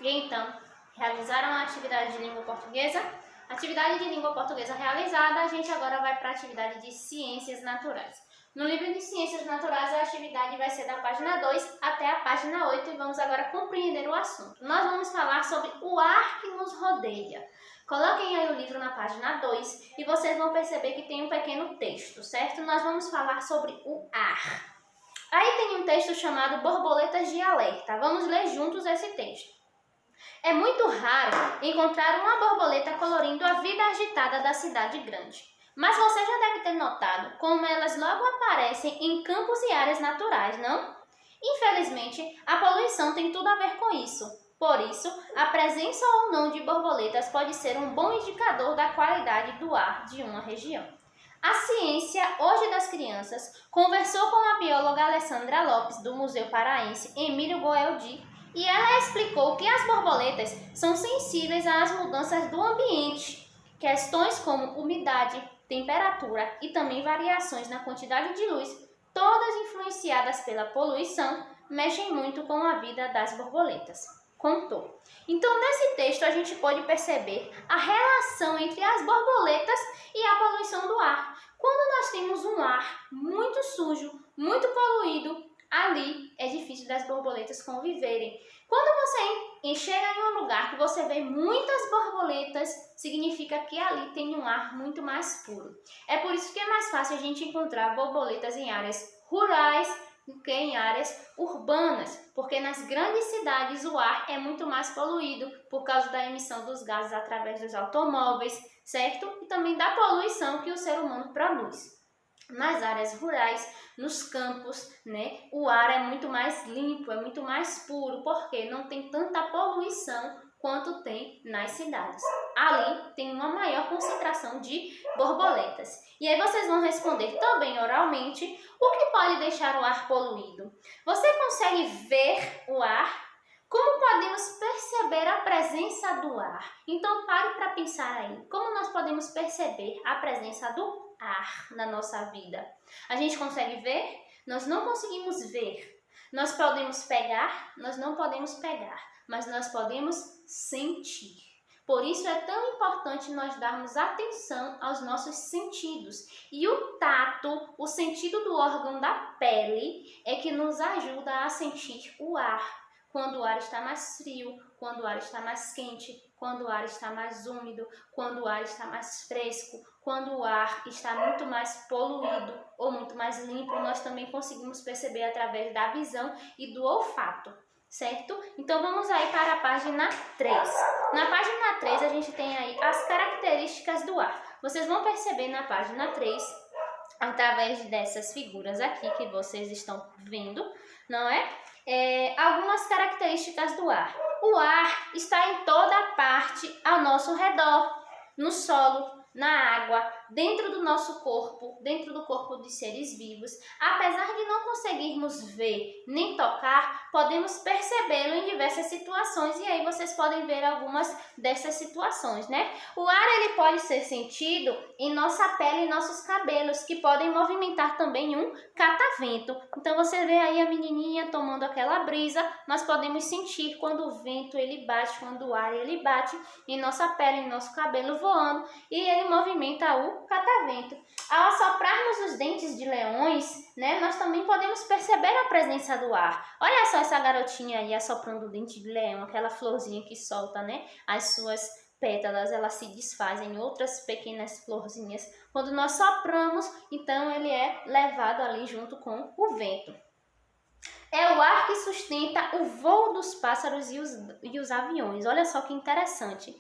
E então, realizaram a atividade de língua portuguesa? Atividade de língua portuguesa realizada, a gente agora vai para a atividade de ciências naturais. No livro de ciências naturais, a atividade vai ser da página 2 até a página 8 e vamos agora compreender o assunto. Nós vamos falar sobre o ar que nos rodeia. Coloquem aí o livro na página 2 e vocês vão perceber que tem um pequeno texto, certo? Nós vamos falar sobre o ar. Aí tem um texto chamado Borboletas de Alerta. Vamos ler juntos esse texto. É muito raro encontrar uma borboleta colorindo a vida agitada da cidade grande. Mas você já deve ter notado como elas logo aparecem em campos e áreas naturais, não? Infelizmente, a poluição tem tudo a ver com isso. Por isso, a presença ou não de borboletas pode ser um bom indicador da qualidade do ar de uma região. A Ciência Hoje das Crianças conversou com a bióloga Alessandra Lopes, do Museu Paraense Emílio Goeldi, e ela explicou que as borboletas são sensíveis às mudanças do ambiente. Questões como umidade, temperatura e também variações na quantidade de luz, todas influenciadas pela poluição, mexem muito com a vida das borboletas. Contou. Então, nesse texto, a gente pode perceber a relação entre as borboletas e a poluição do ar. Quando nós temos um ar muito sujo, muito poluído, ali é difícil das borboletas conviverem. Quando você chega em um lugar que você vê muitas borboletas, significa que ali tem um ar muito mais puro. É por isso que é mais fácil a gente encontrar borboletas em áreas rurais do que em áreas urbanas, porque nas grandes cidades o ar é muito mais poluído por causa da emissão dos gases através dos automóveis, certo? E também da poluição que o ser humano produz. Nas áreas rurais, nos campos, o ar é muito mais limpo, é muito mais puro, porque não tem tanta poluição quanto tem nas cidades. Ali tem uma maior concentração de borboletas. E aí vocês vão responder também oralmente o que pode deixar o ar poluído. Você consegue ver o ar? Como podemos perceber a presença do ar? Então pare para pensar aí. Como nós podemos perceber a presença do ar na nossa vida? A gente consegue ver? Nós não conseguimos ver. Nós podemos pegar? Nós não podemos pegar. Mas nós podemos sentir. Por isso é tão importante nós darmos atenção aos nossos sentidos. E o tato, o sentido do órgão da pele, é que nos ajuda a sentir o ar. Quando o ar está mais frio, quando o ar está mais quente, quando o ar está mais úmido, quando o ar está mais fresco, quando o ar está muito mais poluído ou muito mais limpo, nós também conseguimos perceber através da visão e do olfato. Certo? Então vamos aí para a página 3. Na página 3 a gente tem aí as características do ar. Vocês vão perceber na página 3, através dessas figuras aqui que vocês estão vendo, não é? Algumas características do ar. O ar está em toda parte ao nosso redor, no solo, na água, dentro do nosso corpo, dentro do corpo de seres vivos. Apesar de não conseguirmos ver nem tocar, podemos percebê-lo em diversas situações e aí vocês podem ver algumas dessas situações, O ar ele pode ser sentido em nossa pele e nossos cabelos, que podem movimentar também um catavento. Então você vê aí a menininha tomando aquela brisa, nós podemos sentir quando o vento ele bate, quando o ar ele bate em nossa pele, em nosso cabelo voando e ele movimenta o catavento. Ao assoprar-nos os dentes de leões, nós também podemos perceber a presença do ar. Olha só essa garotinha aí assoprando o dente de leão, aquela florzinha que solta, as suas pétalas, elas se desfazem em outras pequenas florzinhas. Quando nós sopramos, então ele é levado ali junto com o vento. É o ar que sustenta o voo dos pássaros e os aviões. Olha só que interessante.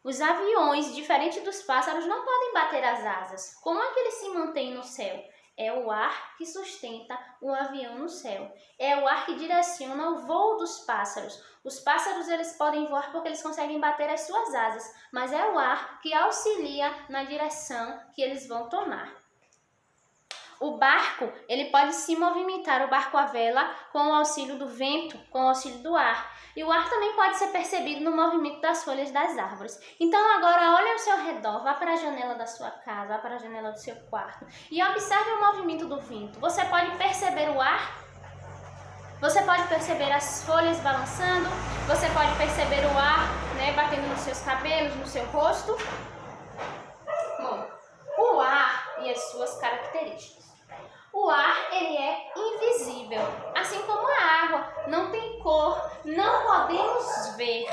Os aviões, diferente dos pássaros, não podem bater as asas. Como é que eles se mantêm no céu? É o ar que sustenta o avião no céu. É o ar que direciona o voo dos pássaros. Os pássaros eles podem voar porque eles conseguem bater as suas asas, mas é o ar que auxilia na direção que eles vão tomar. O barco, ele pode se movimentar, o barco à vela, com o auxílio do vento, com o auxílio do ar. E o ar também pode ser percebido no movimento das folhas das árvores. Então agora olhe ao seu redor, vá para a janela da sua casa, vá para a janela do seu quarto e observe o movimento do vento. Você pode perceber o ar? Você pode perceber as folhas balançando? Você pode perceber o ar, né, batendo nos seus cabelos, no seu rosto? Bom, o ar e as suas características. O ar, ele é invisível, assim como a água, não tem cor, não podemos ver.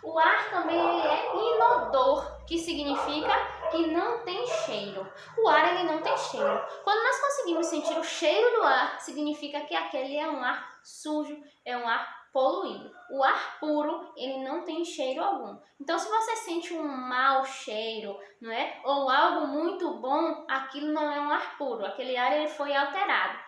O ar também ele é inodor, que significa que não tem cheiro. O ar ele não tem cheiro. Quando nós conseguimos sentir o cheiro do ar, significa que aquele é um ar sujo, é um ar poluído. O ar puro, ele não tem cheiro algum. Então, se você sente um mau cheiro, não é? Ou algo muito bom, aquilo não é um ar puro. Aquele ar ele foi alterado.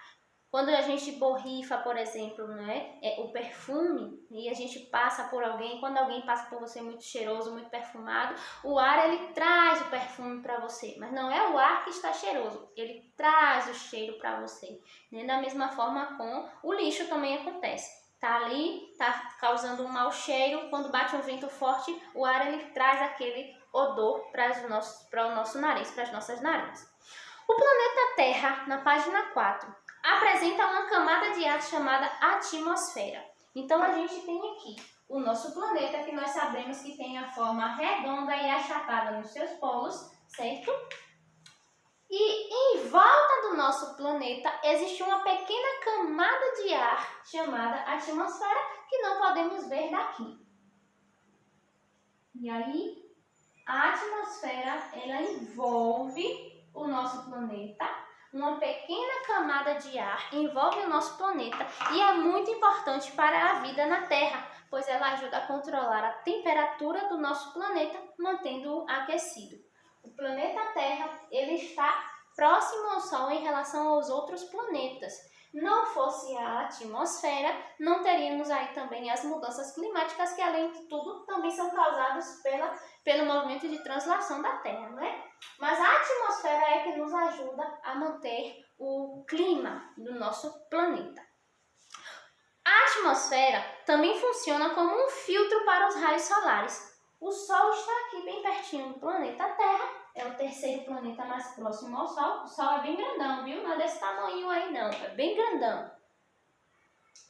Quando a gente borrifa, por exemplo, né, o perfume, e a gente passa por alguém, quando alguém passa por você muito cheiroso, muito perfumado, o ar ele traz o perfume para você, mas não é o ar que está cheiroso, ele traz o cheiro para você. Né? Da mesma forma com o lixo também acontece. Tá ali, tá causando um mau cheiro, quando bate um vento forte, o ar ele traz aquele odor para o nosso nariz, para as nossas narinas. O planeta Terra, na página 4, apresenta uma camada de ar chamada atmosfera. Então, a gente tem aqui o nosso planeta, que nós sabemos que tem a forma redonda e achatada nos seus polos, certo? E em volta do nosso planeta existe uma pequena camada de ar chamada atmosfera, que não podemos ver daqui. E aí, a atmosfera, ela envolve o nosso planeta. Uma pequena camada de ar envolve o nosso planeta e é muito importante para a vida na Terra, pois ela ajuda a controlar a temperatura do nosso planeta, mantendo-o aquecido. O planeta Terra ele está próximo ao Sol em relação aos outros planetas. Não fosse a atmosfera, não teríamos aí também as mudanças climáticas, que além de tudo também são causadas pelo movimento de translação da Terra, não é? Mas a atmosfera é que nos ajuda a manter o clima do nosso planeta. A atmosfera também funciona como um filtro para os raios solares. O Sol está aqui bem pertinho do planeta Terra, é o terceiro planeta mais próximo ao Sol. O Sol é bem grandão, viu? Não é desse tamanho aí não, é bem grandão.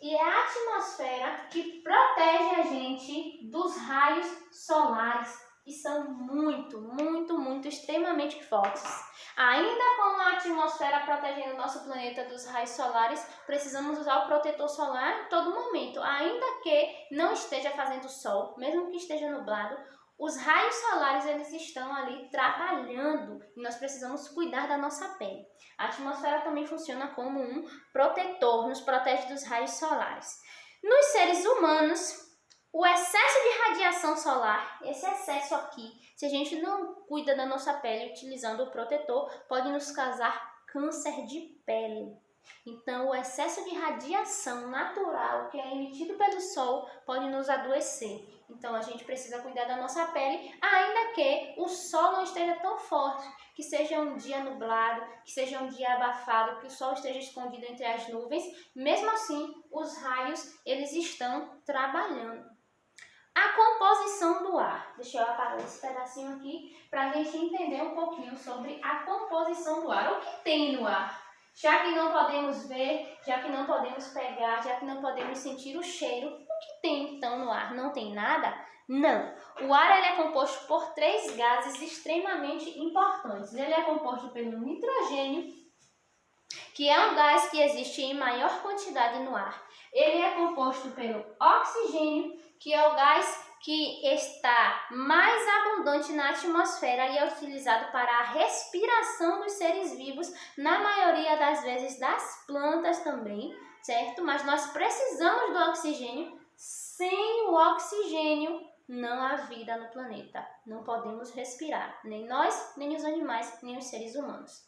E é a atmosfera que protege a gente dos raios solares, que são muito, extremamente fortes. Ainda com a atmosfera protegendo o nosso planeta dos raios solares, precisamos usar o protetor solar em todo momento. Ainda que não esteja fazendo sol, mesmo que esteja nublado, os raios solares eles estão ali trabalhando e nós precisamos cuidar da nossa pele. A atmosfera também funciona como um protetor, nos protege dos raios solares. Nos seres humanos, o excesso de radiação solar, esse excesso aqui, se a gente não cuida da nossa pele utilizando o protetor, pode nos causar câncer de pele. Então, o excesso de radiação natural que é emitido pelo sol pode nos adoecer. Então, a gente precisa cuidar da nossa pele, ainda que o sol não esteja tão forte, que seja um dia nublado, que seja um dia abafado, que o sol esteja escondido entre as nuvens. Mesmo assim, os raios, eles estão trabalhando. A composição do ar. Deixa eu apagar esse pedacinho aqui para a gente entender um pouquinho sobre a composição do ar. O que tem no ar? Já que não podemos ver, já que não podemos pegar, já que não podemos sentir o cheiro, o que tem então no ar? Não tem nada? Não. O ar ele é composto por 3 gases extremamente importantes. Ele é composto pelo nitrogênio, que é um gás que existe em maior quantidade no ar. Ele é composto pelo oxigênio, que é o gás que está mais abundante na atmosfera e é utilizado para a respiração dos seres vivos, na maioria das vezes das plantas também, certo? Mas nós precisamos do oxigênio. Sem o oxigênio, não há vida no planeta. Não podemos respirar, nem nós, nem os animais, nem os seres humanos.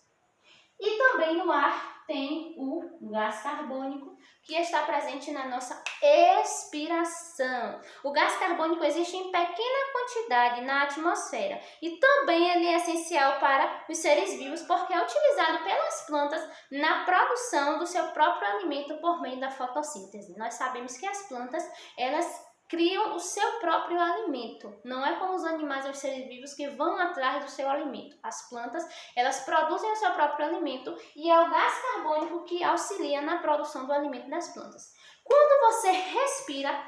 E também no ar tem o gás carbônico, que está presente na nossa expiração. O gás carbônico existe em pequena quantidade na atmosfera e também ele é essencial para os seres vivos porque é utilizado pelas plantas na produção do seu próprio alimento por meio da fotossíntese. Nós sabemos que as plantas, elas criam o seu próprio alimento. Não é como os animais ou os seres vivos que vão atrás do seu alimento. As plantas, elas produzem o seu próprio alimento e é o gás carbônico que auxilia na produção do alimento das plantas. Quando você respira,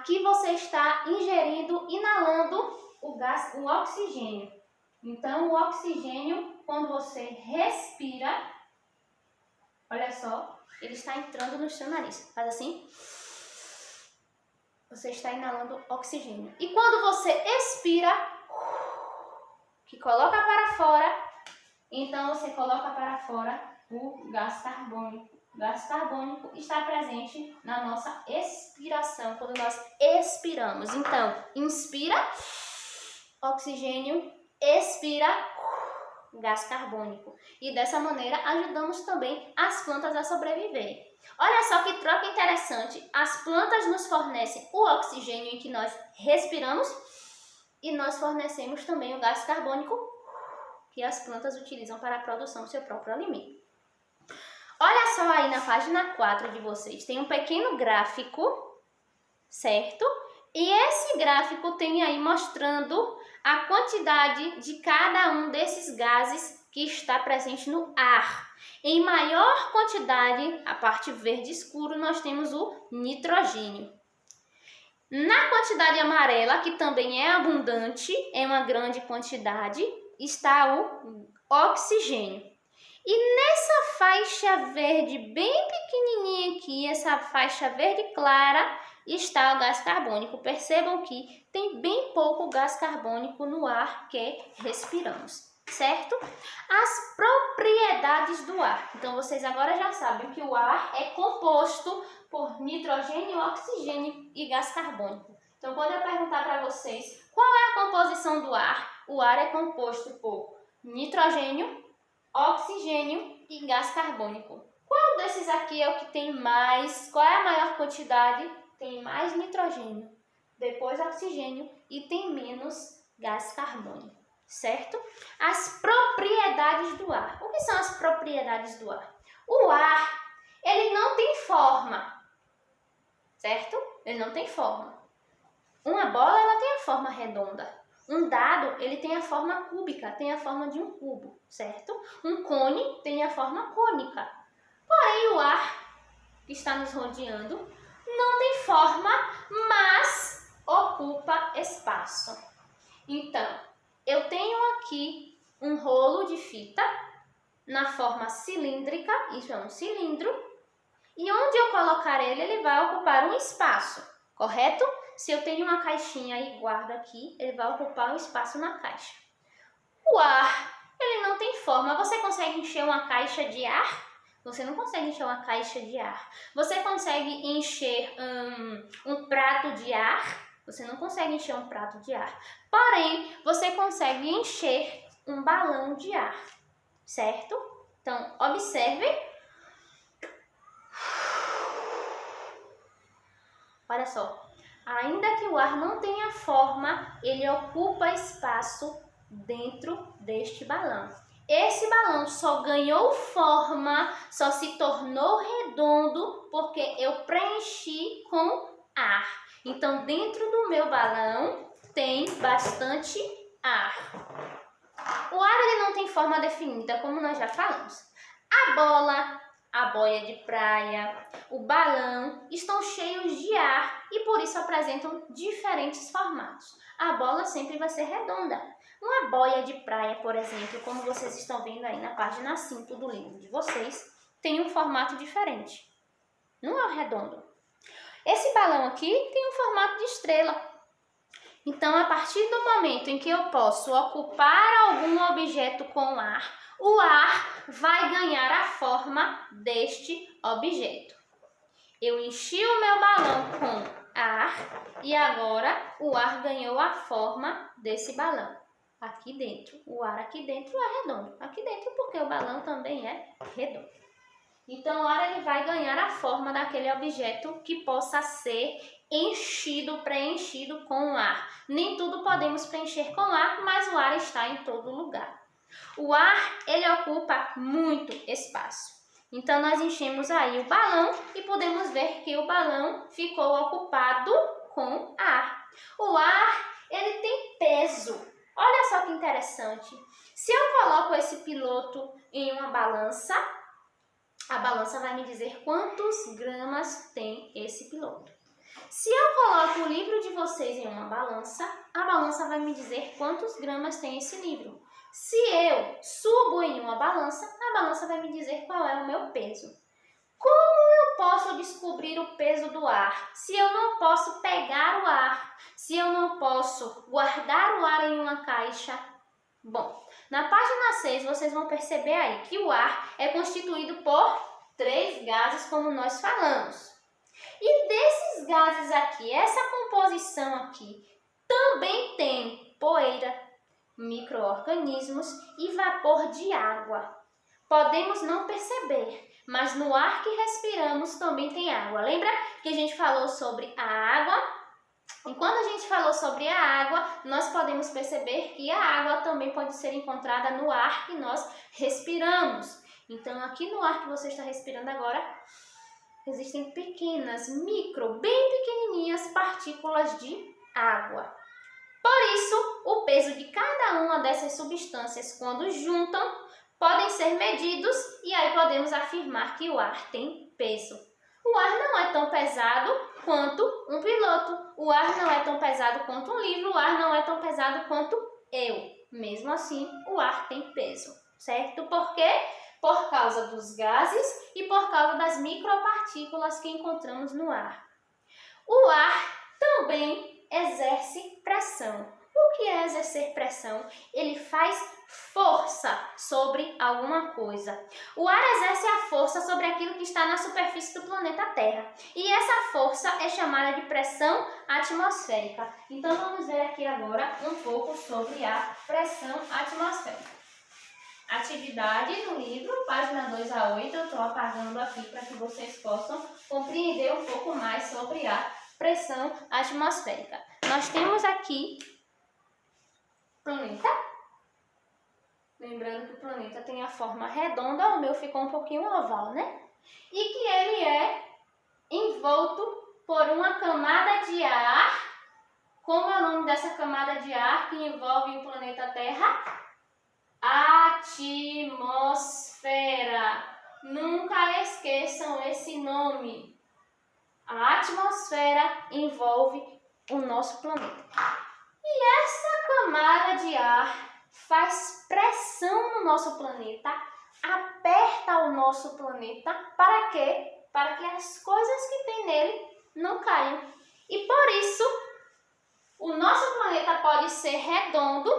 aqui você está ingerindo, inalando o gás, o oxigênio. Então, o oxigênio, quando você respira, olha só, ele está entrando no seu nariz. Faz assim. Você está inalando oxigênio. E quando você expira, que coloca para fora, então você coloca para fora o gás carbônico. O gás carbônico está presente na nossa expiração, quando nós expiramos. Então, inspira, oxigênio, expira, gás carbônico. E dessa maneira ajudamos também as plantas a sobreviver. Olha só que troca interessante. As plantas nos fornecem o oxigênio em que nós respiramos e nós fornecemos também o gás carbônico que as plantas utilizam para a produção do seu próprio alimento. Olha só aí na página 4 de vocês, tem um pequeno gráfico, certo? E esse gráfico tem aí mostrando a quantidade de cada um desses gases que está presente no ar. Em maior quantidade, a parte verde escuro, nós temos o nitrogênio. Na quantidade amarela, que também é abundante, é uma grande quantidade, está o oxigênio. E nessa faixa verde bem pequenininha aqui, essa faixa verde clara, está o gás carbônico. Percebam que tem bem pouco gás carbônico no ar que respiramos, certo? As propriedades do ar. Então, vocês agora já sabem que o ar é composto por nitrogênio, oxigênio e gás carbônico. Então, quando eu perguntar para vocês qual é a composição do ar, o ar é composto por nitrogênio, oxigênio e gás carbônico. Qual desses aqui é o que tem mais? Qual é a maior quantidade? Tem mais nitrogênio, depois oxigênio e tem menos gás carbônico, certo? As propriedades do ar. O que são as propriedades do ar? O ar, ele não tem forma, certo? Ele não tem forma. Uma bola, ela tem a forma redonda. Um dado, ele tem a forma cúbica, tem a forma de um cubo, certo? Um cone tem a forma cônica. Porém, o ar que está nos rodeando não tem forma, mas ocupa espaço. Então, eu tenho aqui um rolo de fita na forma cilíndrica, isso é um cilindro, e onde eu colocar ele, ele vai ocupar um espaço, correto? Se eu tenho uma caixinha e guardo aqui, ele vai ocupar um espaço na caixa. O ar, ele não tem forma. Você consegue encher uma caixa de ar? Você não consegue encher uma caixa de ar. Você consegue encher um prato de ar? Você não consegue encher um prato de ar. Porém, você consegue encher um balão de ar, certo? Então, observe. Olha só. Ainda que o ar não tenha forma, ele ocupa espaço dentro deste balão. Esse balão só ganhou forma, só se tornou redondo porque eu preenchi com ar. Então, dentro do meu balão tem bastante ar. O ar ele não tem forma definida, como nós já falamos. A bola, a boia de praia, o balão estão cheios de ar e por isso apresentam diferentes formatos. A bola sempre vai ser redonda. Uma boia de praia, por exemplo, como vocês estão vendo aí na página 5 do livro de vocês, tem um formato diferente. Não é redondo. Esse balão aqui tem um formato de estrela. Então, a partir do momento em que eu posso ocupar algum objeto com ar, o ar vai ganhar a forma deste objeto. Eu enchi o meu balão com ar e agora o ar ganhou a forma desse balão. Aqui dentro, o ar aqui dentro é redondo. Aqui dentro porque o balão também é redondo. Então, o ar ele vai ganhar a forma daquele objeto que possa ser enchido, preenchido com ar. Nem tudo podemos preencher com ar, mas o ar está em todo lugar. O ar, ele ocupa muito espaço. Então, nós enchemos aí o balão e podemos ver que o balão ficou ocupado com ar. O ar, ele tem peso. Olha só que interessante. Se eu coloco esse piloto em uma balança, a balança vai me dizer quantos gramas tem esse piloto. Se eu coloco coloco o livro de vocês em uma balança, a balança vai me dizer quantos gramas tem esse livro. Se eu subo em uma balança, a balança vai me dizer qual é o meu peso. Como eu posso descobrir o peso do ar se eu não posso pegar o ar, se eu não posso guardar o ar em uma caixa? Bom, na página 6 vocês vão perceber aí que o ar é constituído por 3 gases, como nós falamos. E desses gases aqui, essa composição aqui, também tem poeira, micro-organismos e vapor de água. Podemos não perceber, mas no ar que respiramos também tem água. Lembra que a gente falou sobre a água? E quando a gente falou sobre a água, nós podemos perceber que a água também pode ser encontrada no ar que nós respiramos. Então, aqui no ar que você está respirando agora, existem pequenas, bem pequenininhas partículas de água. Por isso, o peso de cada uma dessas substâncias, quando juntam, podem ser medidos e aí podemos afirmar que o ar tem peso. O ar não é tão pesado quanto um piloto, o ar não é tão pesado quanto um livro, o ar não é tão pesado quanto eu. Mesmo assim, o ar tem peso, certo? Por quê? Por causa dos gases e por causa das micropartículas que encontramos no ar. O ar também exerce pressão. O que é exercer pressão? Ele faz força sobre alguma coisa. O ar exerce a força sobre aquilo que está na superfície do planeta Terra. E essa força é chamada de pressão atmosférica. Então vamos ver aqui agora um pouco sobre a pressão atmosférica. Atividade no livro, página 2 a 8, eu estou apagando aqui para que vocês possam compreender um pouco mais sobre a pressão atmosférica. Nós temos aqui planeta. Lembrando que o planeta tem a forma redonda, o meu ficou um pouquinho oval, né? E que ele é envolto por uma camada de ar. Como é o nome dessa camada de ar que envolve o planeta Terra? Atmosfera. Nunca esqueçam esse nome. A atmosfera envolve o nosso planeta. E essa camada de ar faz pressão no nosso planeta, aperta o nosso planeta. Para quê? Para que as coisas que tem nele não caiam. E por isso, o nosso planeta pode ser redondo,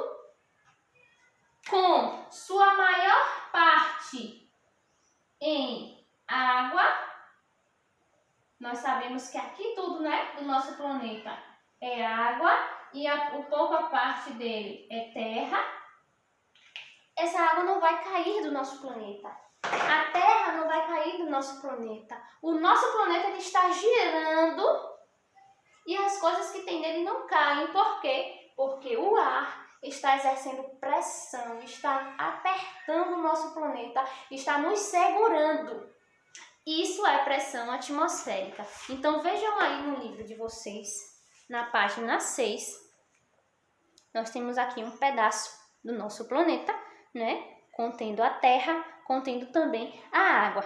com sua maior parte em água. Nós sabemos que aqui tudo, né, do nosso planeta é água e pouca parte dele é terra. Essa água não vai cair do nosso planeta. A Terra não vai cair do nosso planeta. O nosso planeta ele está girando e as coisas que tem nele não caem. Por quê? Porque o ar está exercendo pressão, está apertando o nosso planeta, está nos segurando. Isso é pressão atmosférica. Então vejam aí no livro de vocês, na página 6, nós temos aqui um pedaço do nosso planeta, né? Contendo a Terra, contendo também a água.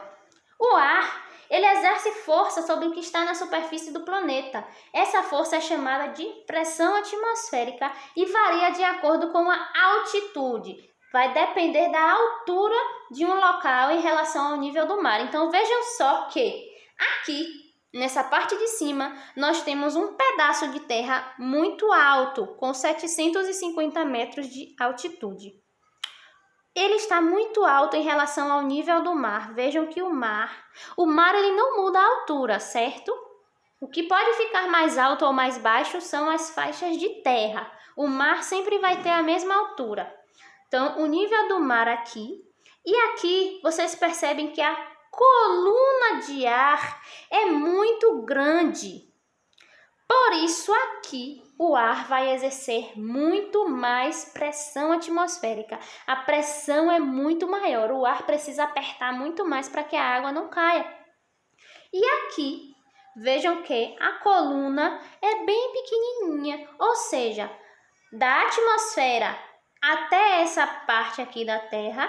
O ar, ele exerce força sobre o que está na superfície do planeta. Essa força é chamada de pressão atmosférica e varia de acordo com a altitude. Vai depender da altura de um local em relação ao nível do mar. Então vejam só que aqui, nessa parte de cima, nós temos um pedaço de terra muito alto, com 750 metros de altitude. Ele está muito alto em relação ao nível do mar. Vejam que o mar ele não muda a altura, certo? O que pode ficar mais alto ou mais baixo são as faixas de terra. O mar sempre vai ter a mesma altura. Então, o nível do mar aqui. E aqui, vocês percebem que a coluna de ar é muito grande. Por isso, aqui, o ar vai exercer muito mais pressão atmosférica. A pressão é muito maior. O ar precisa apertar muito mais para que a água não caia. E aqui, vejam que a coluna é bem pequenininha. Ou seja, da atmosfera até essa parte aqui da Terra,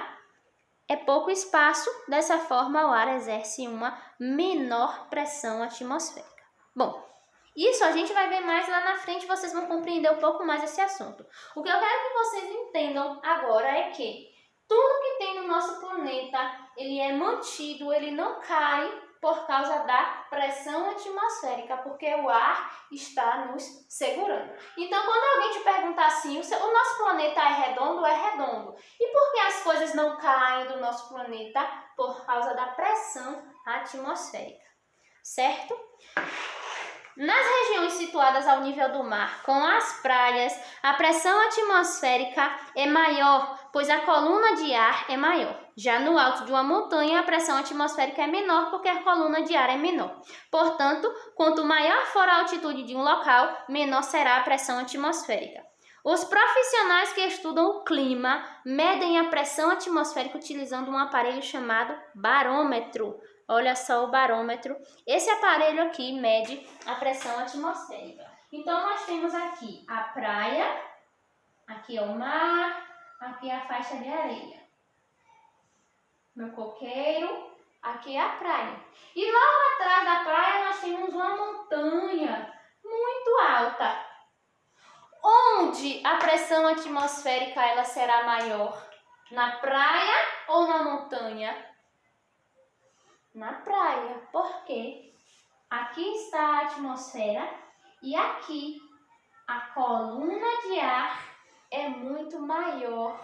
é pouco espaço. Dessa forma, o ar exerce uma menor pressão atmosférica. Bom, Isso a gente vai ver mais lá na frente, vocês vão compreender um pouco mais esse assunto. O que eu quero que vocês entendam agora é que tudo que tem no nosso planeta, ele é mantido, ele não cai por causa da pressão atmosférica, porque o ar está nos segurando. Então, quando alguém te perguntar assim, o nosso planeta é redondo? É redondo. E por que as coisas não caem do nosso planeta? Por causa da pressão atmosférica, certo? Nas regiões situadas ao nível do mar, com as praias, a pressão atmosférica é maior, pois a coluna de ar é maior. Já no alto de uma montanha, a pressão atmosférica é menor, porque a coluna de ar é menor. Portanto, quanto maior for a altitude de um local, menor será a pressão atmosférica. Os profissionais que estudam o clima medem a pressão atmosférica utilizando um aparelho chamado barômetro. Olha só o barômetro. Esse aparelho aqui mede a pressão atmosférica. Então, nós temos aqui a praia, aqui é o mar, aqui é a faixa de areia. Meu coqueiro, aqui é a praia. E logo atrás da praia nós temos uma montanha muito alta. Onde a pressão atmosférica ela será maior? Na praia ou na montanha? Na praia. Por quê? Aqui está a atmosfera e aqui a coluna de ar é muito maior.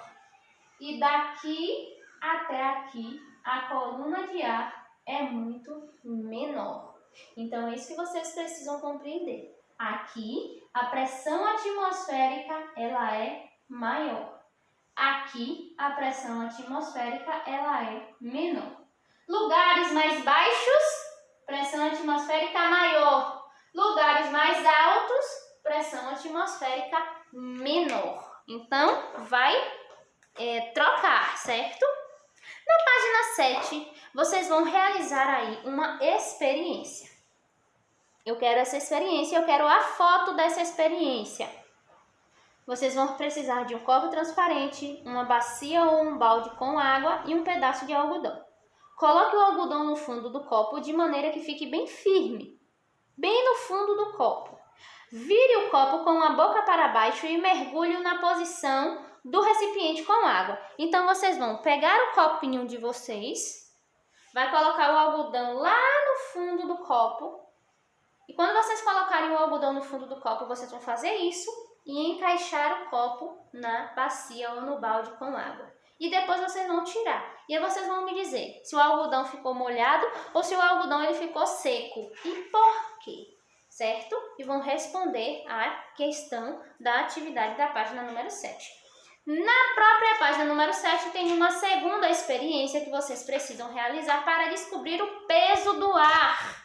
E daqui até aqui a coluna de ar é muito menor. Então é isso que vocês precisam compreender. Aqui a pressão atmosférica ela é maior. Aqui a pressão atmosférica ela é menor. Lugares mais baixos, pressão atmosférica maior. Lugares mais altos, pressão atmosférica menor. Então, vai trocar, certo? Na página 7, vocês vão realizar aí uma experiência. Eu quero essa experiência, eu quero a foto dessa experiência. Vocês vão precisar de um copo transparente, uma bacia ou um balde com água e um pedaço de algodão. Coloque o algodão no fundo do copo de maneira que fique bem firme, bem no fundo do copo. Vire o copo com a boca para baixo e mergulhe na posição do recipiente com água. Então, vocês vão pegar o copinho de vocês, vai colocar o algodão lá no fundo do copo. E quando vocês colocarem o algodão no fundo do copo, vocês vão fazer isso e encaixar o copo na bacia ou no balde com água. E depois vocês vão tirar. E aí vocês vão me dizer se o algodão ficou molhado ou se o algodão ele ficou seco. E por quê? Certo? E vão responder a questão da atividade da página número 7. Na própria página número 7 tem uma segunda experiência que vocês precisam realizar para descobrir o peso do ar.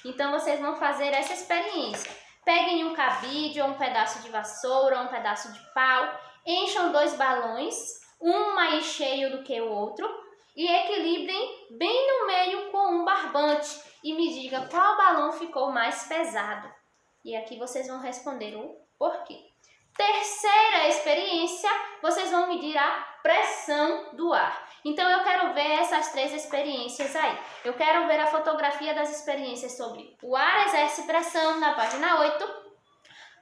Então vocês vão fazer essa experiência. Peguem um cabide ou um pedaço de vassoura ou um pedaço de pau, encham 2 balões, um mais cheio do que o outro, e equilibrem bem no meio com um barbante e me diga qual balão ficou mais pesado. E aqui vocês vão responder o porquê. Terceira experiência, vocês vão medir a pressão do ar. Então eu quero ver essas 3 experiências aí. Eu quero ver a fotografia das experiências sobre o ar exerce pressão na página 8,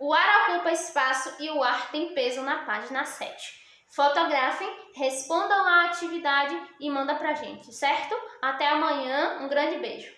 o ar ocupa espaço e o ar tem peso na página 7. Fotografem, respondam à atividade e manda pra gente, certo? Até amanhã, um grande beijo!